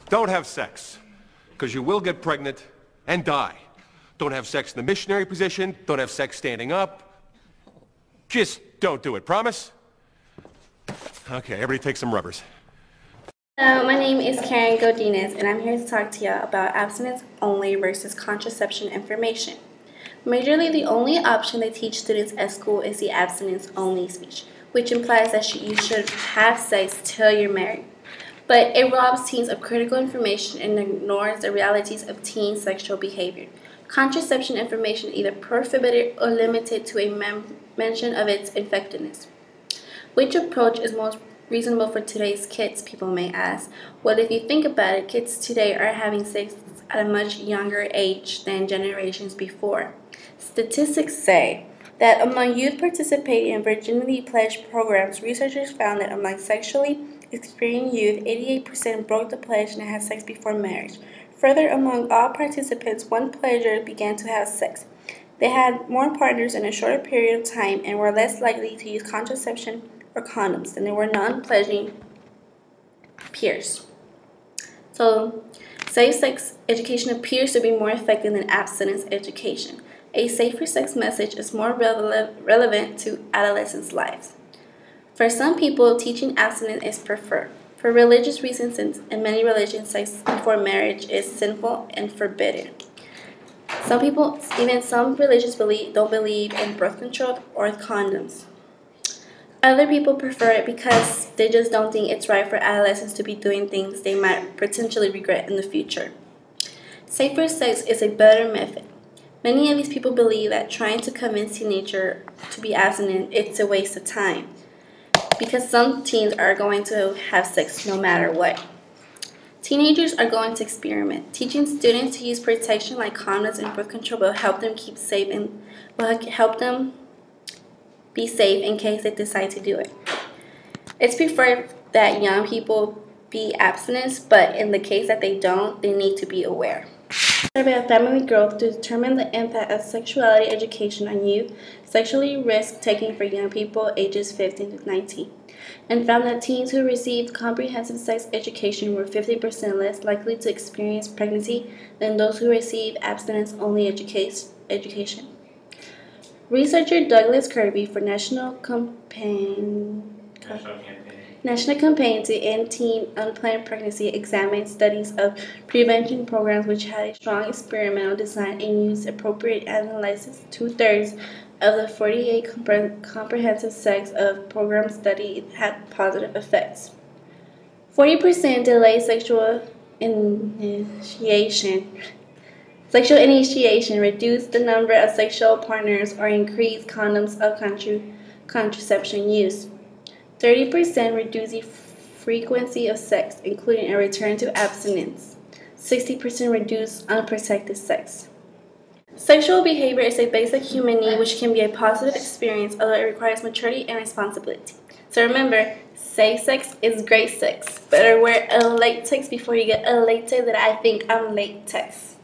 Don't have sex, because you will get pregnant and die. Don't have sex in the missionary position. Don't have sex standing up. Just don't do it. Promise? Okay, everybody take some rubbers. Hello, my name is Karen Godinez, and I'm here to talk to you about abstinence only versus contraception information. Majorly, the only option they teach students at school is the abstinence only speech, which implies that you should have sex till you're married. But it robs teens of critical information and ignores the realities of teen sexual behavior. Contraception information either prohibited or limited to a mention of its effectiveness. Which approach is most reasonable for today's kids, people may ask? Well, if you think about it, kids today are having sex at a much younger age than generations before. Statistics say that among youth participating in virginity pledge programs, researchers found that among sexually experienced youth, 88% broke the pledge and had sex before marriage. Further, among all participants, one pledger began to have sex. They had more partners in a shorter period of time and were less likely to use contraception or condoms than they were non-pledging peers. So, safe sex education appears to be more effective than abstinence education. A safer sex message is more relevant to adolescents' lives. For some people, teaching abstinence is preferred. For religious reasons, in many religions, sex before marriage is sinful and forbidden. Some people, even some religions, don't believe in birth control or condoms. Other people prefer it because they just don't think it's right for adolescents to be doing things they might potentially regret in the future. Safer sex is a better method. Many of these people believe that trying to convince teenagers to be abstinent is a waste of time, because some teens are going to have sex no matter what. Teenagers are going to experiment. Teaching students to use protection like condoms and birth control will help them be safe in case they decide to do it. It's preferred that young people be abstinent, but in the case that they don't, they need to be aware. Survey of family growth to determine the impact of sexuality education on youth, sexually risk-taking for young people ages 15 to 19, and found that teens who received comprehensive sex education were 50% less likely to experience pregnancy than those who received abstinence-only education. Researcher Douglas Kirby for National Campaign to End Teen Unplanned Pregnancy examined studies of prevention programs which had a strong experimental design and used appropriate analysis. 2/3 of the 48 comprehensive sex of programs studied had positive effects. 40% delayed sexual initiation, reduced the number of sexual partners, or increased condoms of contraception use. 30% reduced the frequency of sex, including a return to abstinence. 60% reduced unprotected sex. Sexual behavior is a basic human need which can be a positive experience, although it requires maturity and responsibility. So remember, safe sex is great sex. Better wear a latex before you get a latex that I think I'm latex.